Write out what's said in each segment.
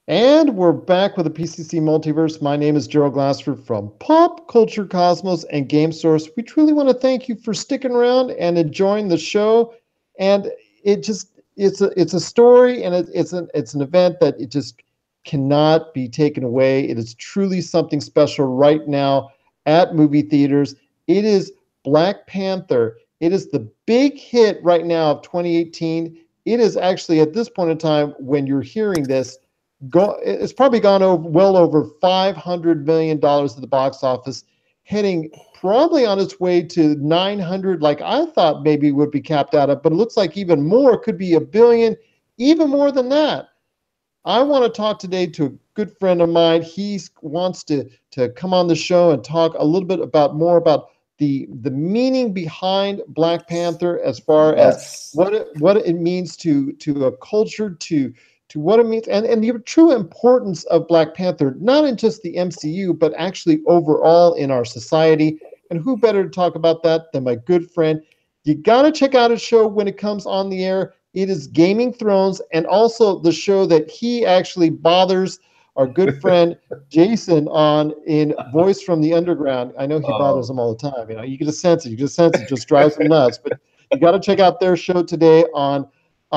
And we're back with the PCC Multiverse. My name is Gerald Glassford from Pop Culture Cosmos and Game Source. We truly want to thank you for sticking around and enjoying the show. And it's a story, and it's an event that it just cannot be taken away. It is truly something special right now at movie theaters. It is Black Panther. It is the big hit right now of 2018. It is actually at this point in time when you're hearing this it's probably gone over well over $500 million at the box office, heading probably on its way to 900, like I thought maybe would be capped out at, but it looks like even more, could be a billion, even more than that. I want to talk today to a good friend of mine. He wants to come on the show and talk a little bit about more about the meaning behind Black Panther, as far as Yes. what it means to a culture, to what it means, and the true importance of Black Panther, not in just the MCU, but actually overall in our society. And who better to talk about that than my good friend? You got to check out his show when it comes on the air. It is Gaming Thrones, and also the show that he actually bothers our good friend Jason on in Voice from the Underground. I know he bothers Oh, him all the time. You know, you can just sense it. You just sense it. Just drives him nuts. But you got to check out their show today on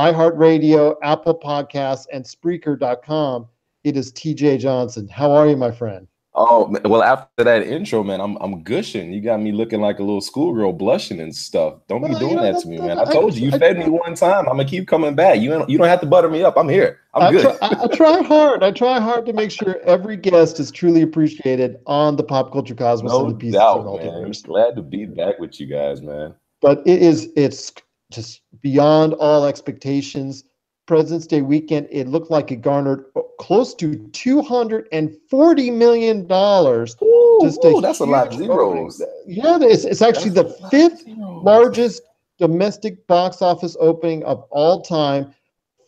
iHeartRadio, Apple Podcasts, and Spreaker.com. It is TJ Johnson. How are you, my friend? well, after that intro, man, I'm gushing. You got me looking like a little schoolgirl, blushing and stuff. Don't be Well, doing that to me, man. I told you, you I, fed me one time. I'm gonna keep coming back. You don't have to butter me up. I'm here. I'm I good. try, I try hard. I try hard to make sure every guest is truly appreciated on the Pop Culture Cosmos and No the PCC doubt, man. Multiverse. Glad to be back with you guys, man. But it's just beyond all expectations. President's Day weekend, it looked like it garnered close to $240 million. Just a That's a lot of huge opening. zeros. Yeah, it's actually That's a the lot of fifth zeros. largest domestic box office opening of all time.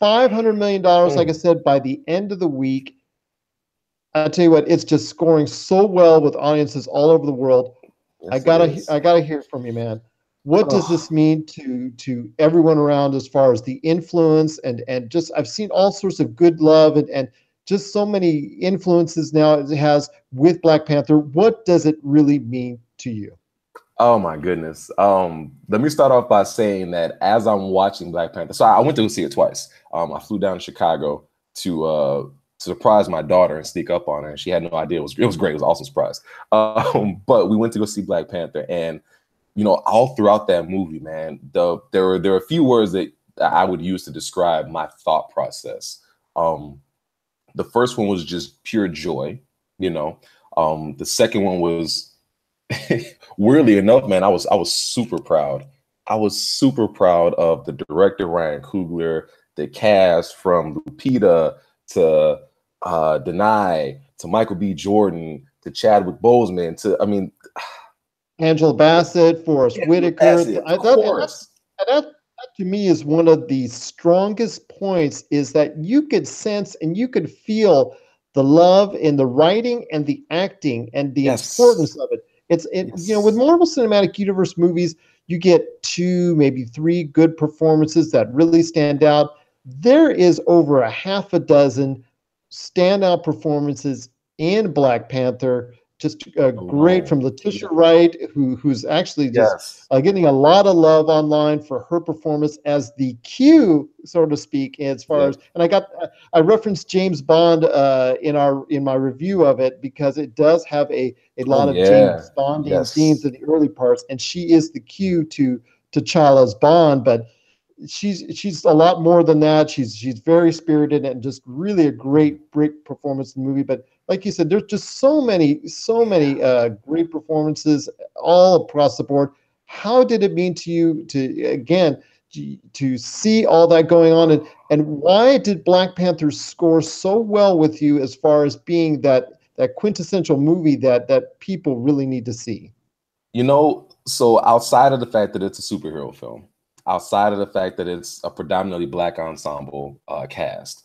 $500 million, like I said, by the end of the week. I tell you what, it's just scoring so well with audiences all over the world. I Yes, it gotta is. I gotta hear from you, man. What does Oh, this mean to everyone around, as far as the influence, and just I've seen all sorts of good love, and just so many influences now it has with Black Panther. What does it really mean to you? oh my goodness. Let me start off by saying that as I'm watching Black Panther, so I went to go see it twice. I flew down to Chicago to surprise my daughter and sneak up on her, and she had no idea. It was great. It was an awesome surprise. But we went to go see Black Panther, and all throughout that movie, man, there were a few words that I would use to describe my thought process. The first one was just pure joy, you know. The second one was weirdly enough, man, I was super proud. I was super proud of the director Ryan Coogler, the cast from Lupita to Denai to Michael B. Jordan to Chadwick Boseman to Angela Bassett, Forrest Angela Whitaker. Bassett, of And course. that to me is one of the strongest points, is that you could sense and you could feel the love in the writing and the acting and the Yes, importance of it. With yes. Marvel Cinematic Universe movies, you get two, maybe three good performances that really stand out. There is over a half a dozen standout performances in Black Panther. Just great, Alone. from Letitia Wright, who's actually just Yes. getting a lot of love online for her performance as the Q, so to speak. As far as, Yep. and I referenced James Bond in my review of it, because it does have a Oh lot of yeah. James Bondian themes Yes. in the early parts, and she is the Q to T'Challa's Bond, but she's a lot more than that. She's very spirited and just really a great performance in the movie. But like you said, there's just so many great performances all across the board. How did it mean to you to see all that going on, and why did Black Panther score so well with you, as far as being that quintessential movie that people really need to see? So outside of the fact that it's a superhero film, outside of the fact that it's a predominantly Black ensemble cast,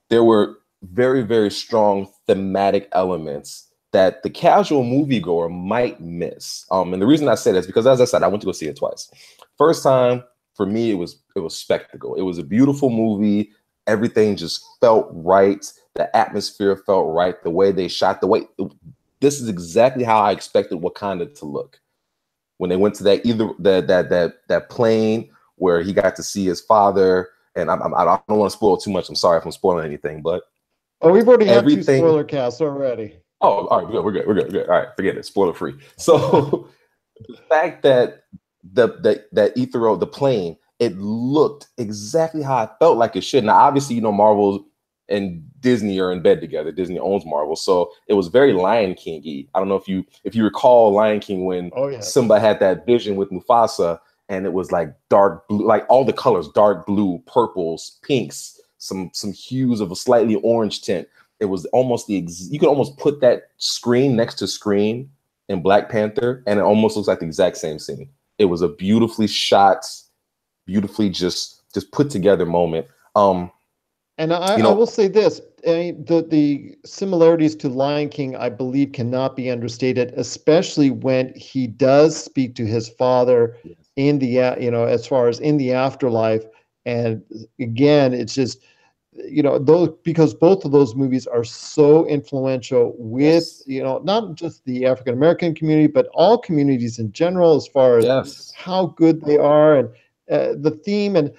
there were very, very strong thematic elements that the casual moviegoer might miss. And the reason I say that is because, as I said, I went to go see it twice. First time for me, it was spectacle. It was a beautiful movie. Everything just felt right. The atmosphere felt right. The way they shot, this is exactly how I expected Wakanda to look when they went to that plane where he got to see his father. And I don't want to spoil too much. I'm sorry if I'm spoiling anything, but Oh, we've already had 2 everything. spoiler casts already. Oh, all right, we're good. All right, forget it. Spoiler free. So the fact that that Ethereal, the plane, it looked exactly how I felt like it should. Now, obviously, Marvel and Disney are in bed together. Disney owns Marvel, so it was very Lion King-y. I don't know if you recall Lion King when Simba had that vision with Mufasa, and it was like dark blue, like all the colors, dark blue, purples, pinks, some hues of a slightly orange tint. It was almost you could almost put that screen next to screen in Black Panther, and it almost looks like the exact same scene. It was a beautifully shot, beautifully just put together moment. And I will say this: the similarities to Lion King, I believe, cannot be understated, especially when he does speak to his father in the as far as in the afterlife. And again, it's just those, because both of those movies are so influential with not just the African American community, but all communities in general, as far as how good they are, and the theme. And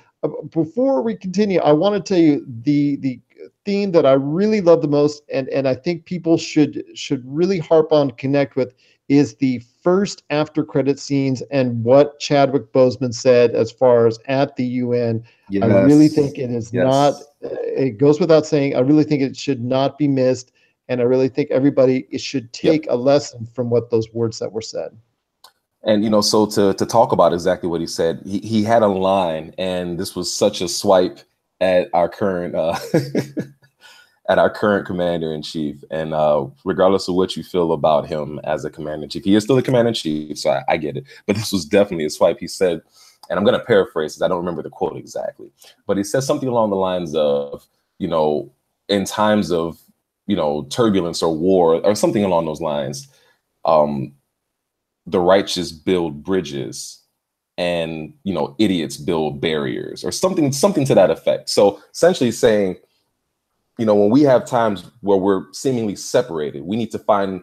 before we continue, I want to tell you the theme that I really love the most, and I think people should really harp on, connect with, is the first after credit scenes and what Chadwick Boseman said as far as at the UN. I really think it is not, it goes without saying, I really think it should not be missed. And I really think everybody should take a lesson from what those words that were said. And, so to talk about exactly what he said, he had a line, and this was such a swipe at our current at our current commander in chief. And regardless of what you feel about him as a commander in chief, he is still the commander in chief, so I get it. But this was definitely a swipe. He said, and I'm going to paraphrase because I don't remember the quote exactly, but he said something along the lines of, in times of, turbulence or war or something along those lines, the righteous build bridges and, idiots build barriers, or something to that effect. So essentially saying, when we have times where we're seemingly separated, we need to find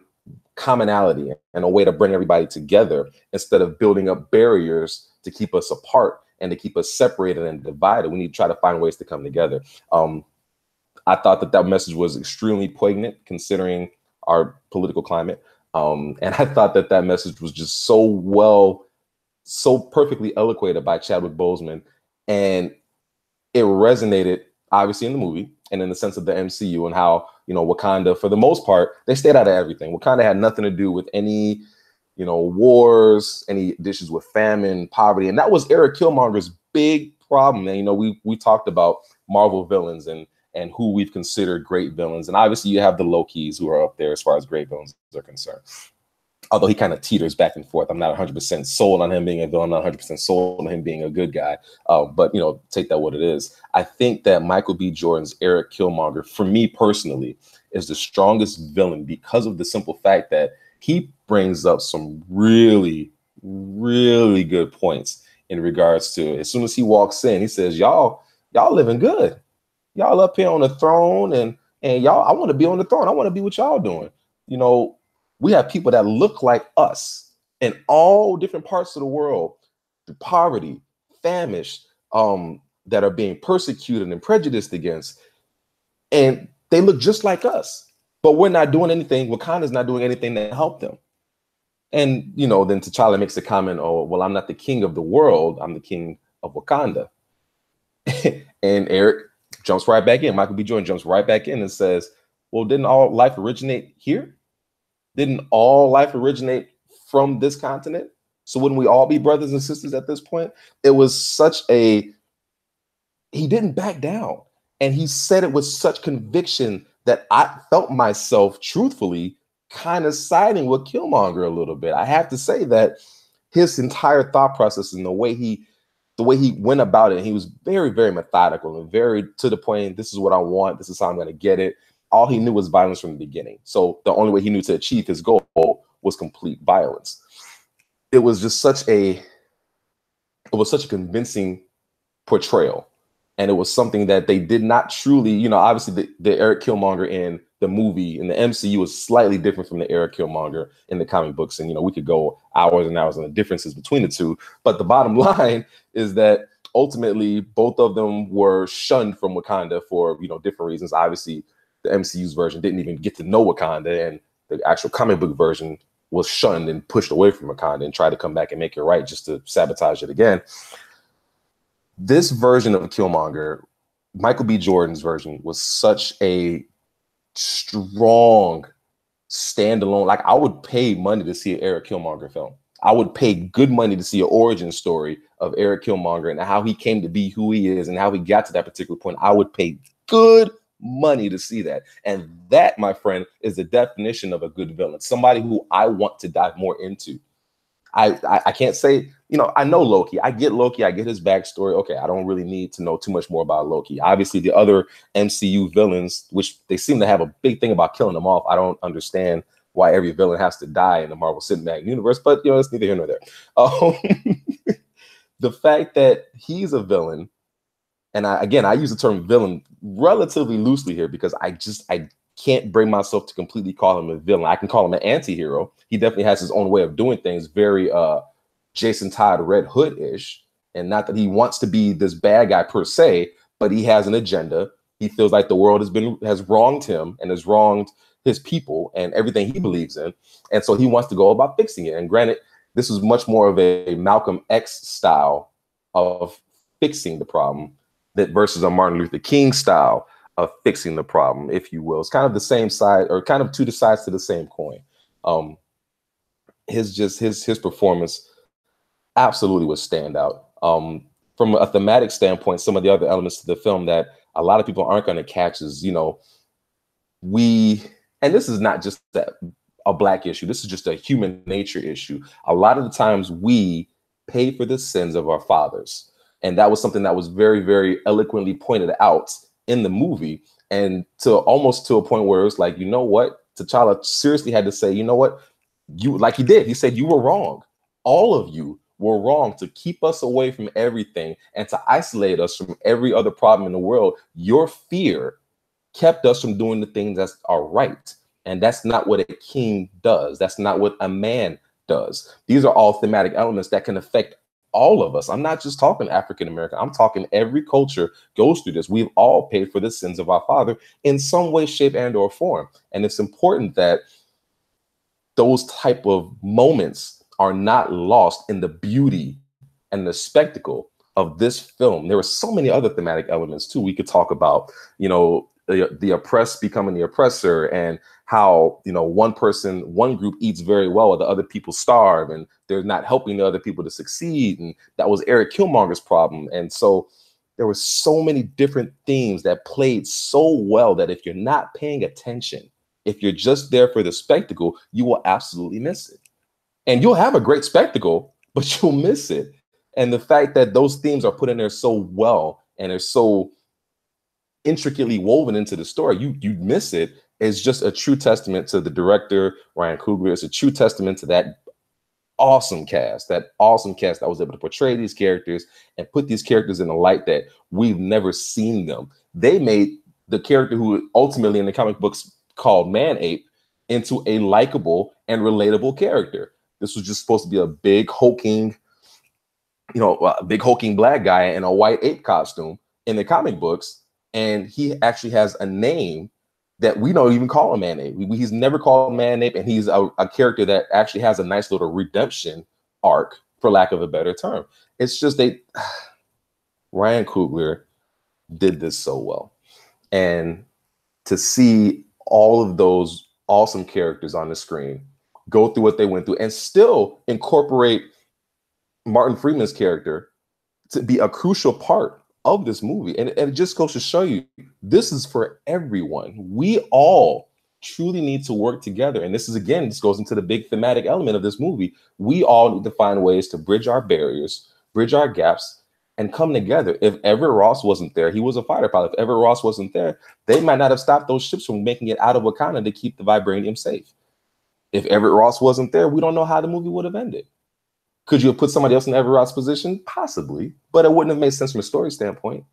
commonality and a way to bring everybody together instead of building up barriers to keep us apart and to keep us separated and divided. We need to try to find ways to come together. I thought that message was extremely poignant considering our political climate. And I thought that message was just so perfectly eloquated by Chadwick Boseman. And it resonated obviously in the movie and in the sense of the MCU and how, Wakanda, for the most part, they stayed out of everything. Wakanda had nothing to do with any, wars, any issues with famine, poverty. And that was Eric Killmonger's big problem. And, we talked about Marvel villains and who we've considered great villains. And obviously you have the Lokis who are up there as far as great villains are concerned. Although he kind of teeters back and forth. I'm not 100% sold on him being a villain, not 100% sold on him being a good guy. But, take that what it is. I think that Michael B. Jordan's Eric Killmonger, for me personally, is the strongest villain because of the simple fact that he brings up some really, really good points in regards to, as soon as he walks in, he says, y'all living good. Y'all up here on the throne and y'all, I want to be on the throne. I want to be what y'all doing. We have people that look like us in all different parts of the world, through poverty, famished, that are being persecuted and prejudiced against. And they look just like us, but we're not doing anything. Wakanda's not doing anything to help them. And, then T'Challa makes a comment, oh, well, I'm not the king of the world. I'm the king of Wakanda. And Eric jumps right back in. Michael B. Jordan jumps right back in and says, well, didn't all life originate here? Didn't all life originate from this continent? So wouldn't we all be brothers and sisters at this point? It was he didn't back down. And he said it with such conviction that I felt myself truthfully kind of siding with Killmonger a little bit. I have to say that his entire thought process and the way he went about it, he was very, very methodical and very to the point. This is what I want. This is how I'm going to get it. All he knew was violence from the beginning. So the only way he knew to achieve his goal was complete violence. It was just such a convincing portrayal And it was something that they did not truly, you know, obviously the Eric Killmonger in the movie in the MCU was slightly different from the Eric Killmonger in the comic books. And, you know, we could go hours and hours on the differences between the two. But the bottom line is that ultimately both of them were shunned from Wakanda for, you know, different reasons. Obviously, the MCU's version didn't even get to know Wakanda, and the actual comic book version was shunned and pushed away from Wakanda and tried to come back and make it right just to sabotage it again. This version of Killmonger, Michael B. Jordan's version, was such a strong standalone. Like, I would pay money to see an Eric Killmonger film. I would pay good money to see an origin story of Eric Killmonger and how he came to be who he is and how he got to that particular point. I would pay good money to see that. And that, my friend, is the definition of a good villain. Somebody who I want to dive more into. I can't say, you know, I know Loki. I get Loki. I get his backstory. Okay, I don't really need to know too much more about Loki. Obviously, the other MCU villains, which they seem to have a big thing about killing them off. I don't understand why every villain has to die in the Marvel Cinematic Universe, but, you know, it's neither here nor there. The fact that he's a villain, and I use the term villain relatively loosely here because I can't bring myself to completely call him a villain. I can call him an anti-hero. He definitely has his own way of doing things, very Jason Todd Red Hood-ish. And not that he wants to be this bad guy per se, but he has an agenda. He feels like the world has wronged him and has wronged his people and everything he believes in. And so he wants to go about fixing it. And granted, this is much more of a Malcolm X style of fixing the problem that versus a Martin Luther King style of fixing the problem, if you will. It's kind of the same side, or kind of two sides to the same coin. His performance absolutely was standout. From a thematic standpoint, some of the other elements to the film that a lot of people aren't going to catch is, you know, and this is not just a Black issue. This is just a human nature issue. A lot of the times we pay for the sins of our fathers. And that was something that was very, very eloquently pointed out in the movie, and to almost to a point where it's like, you know what? T'Challa seriously had to say, you know what? Like he did. He said, you were wrong. All of you were wrong to keep us away from everything and to isolate us from every other problem in the world. Your fear kept us from doing the things that are right. And that's not what a king does. That's not what a man does. These are all thematic elements that can affect all of us. I'm not just talking African American. I'm talking every culture goes through this. We've all paid for the sins of our father in some way, shape, and or form. And it's important that those type of moments are not lost in the beauty and the spectacle of this film. There were so many other thematic elements too. We could talk about, you know, the oppressed becoming the oppressor, and how, you know, one group eats very well while the other people starve, and they're not helping the other people to succeed. And that was Eric Killmonger's problem. And so there were so many different themes that played so well that if you're not paying attention, if you're just there for the spectacle, you will absolutely miss it. And you'll have a great spectacle, but you'll miss it. And the fact that those themes are put in there so well and are so intricately woven into the story, you miss it, is just a true testament to the director, Ryan Coogler. It's a true testament to that awesome cast that was able to portray these characters and put these characters in a light that we've never seen them. They made the character who ultimately in the comic books called Man-Ape into a likable and relatable character. This was just supposed to be a big hulking black guy in a white ape costume in the comic books. And he actually has a name that we don't even call him Man-Ape. He's never called Man-Ape, and he's a character that actually has a nice little redemption arc, for lack of a better term. It's just Ryan Coogler did this so well. And to see all of those awesome characters on the screen go through what they went through and still incorporate Martin Freeman's character to be a crucial part of this movie. And it just goes to show you, this is for everyone. We all truly need to work together. And this goes into the big thematic element of this movie. We all need to find ways to bridge our barriers, bridge our gaps, and come together. If Everett Ross wasn't there, he was a fighter pilot. If Everett Ross wasn't there, they might not have stopped those ships from making it out of Wakanda to keep the vibranium safe. If Everett Ross wasn't there, we don't know how the movie would have ended. Could you have put somebody else in Everett Ross' position? Possibly, but it wouldn't have made sense from a story standpoint.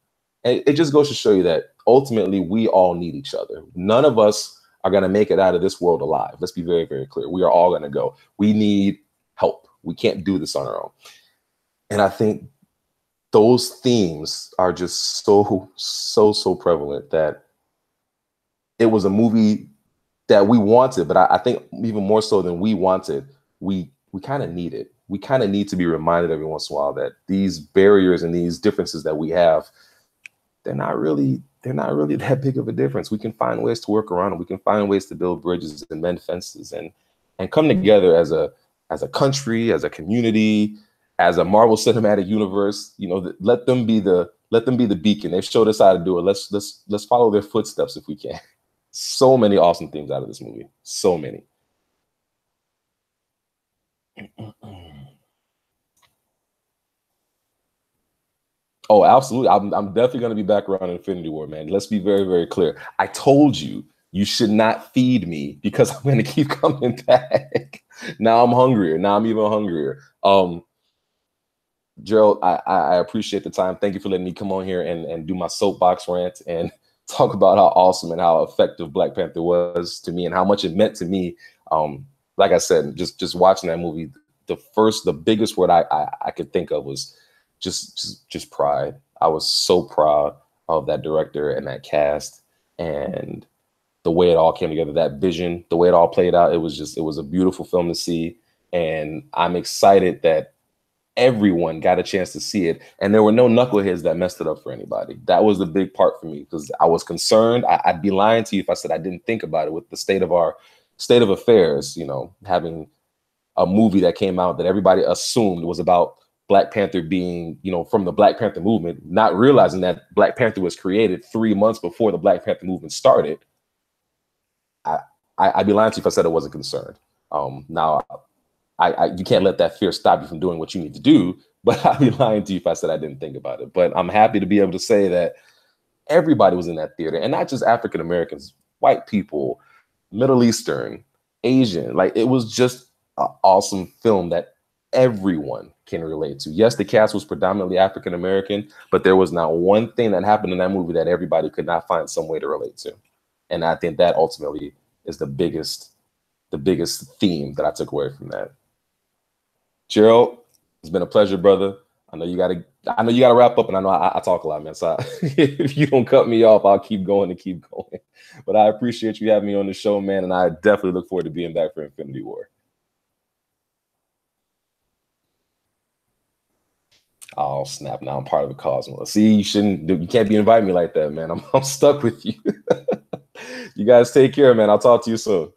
And it just goes to show you that ultimately we all need each other. None of us are going to make it out of this world alive. Let's be very, very clear. We are all going to go. We need help. We can't do this on our own. And I think those themes are just so prevalent that it was a movie that we wanted, but I think even more so than we wanted, we kind of need it. We kind of need to be reminded every once in a while that these barriers and these differences that we have, they're not really that big of a difference. We can find ways to work around them. We can find ways to build bridges and mend fences and come together as a country, as a community, as a Marvel Cinematic Universe. You know, let them be the beacon. They've showed us how to do it. Let's follow their footsteps if we can. So many awesome things out of this movie. So many. Oh, absolutely. I'm definitely going to be back around Infinity War, man. Let's be very, very clear. I told you should not feed me because I'm going to keep coming back. Now I'm hungrier. Now I'm even hungrier. Gerald, I appreciate the time. Thank you for letting me come on here and do my soapbox rant and talk about how awesome and how effective Black Panther was to me and how much it meant to me. Like I said, just watching that movie, the biggest word I could think of was just pride. I was so proud of that director and that cast and the way it all came together, that vision, the way it all played out. It was a beautiful film to see. And I'm excited that everyone got a chance to see it. And there were no knuckleheads that messed it up for anybody. That was the big part for me because I was concerned. I'd be lying to you if I said I didn't think about it with the state of affairs, you know, having a movie that came out that everybody assumed was about Black Panther being, you know, from the Black Panther movement, not realizing that Black Panther was created 3 months before the Black Panther movement started. I'd be lying to you if I said I wasn't concerned. Now, you can't let that fear stop you from doing what you need to do, but I'd be lying to you if I said I didn't think about it. But I'm happy to be able to say that everybody was in that theater, and not just African Americans, white people, Middle Eastern, Asian. Like, it was just an awesome film that everyone can relate to. Yes, the cast was predominantly African American, but there was not one thing that happened in that movie that everybody could not find some way to relate to. And I think that ultimately is the biggest theme that I took away from that. Gerald, it's been a pleasure, brother. I know you gotta wrap up, and I know I talk a lot, man. So if you don't cut me off, I'll keep going and keep going. But I appreciate you having me on the show, man, and I definitely look forward to being back for Infinity War. Oh snap! Now I'm part of the cosmos. See, you can't be inviting me like that, man. I'm stuck with you. You guys take care, man. I'll talk to you soon.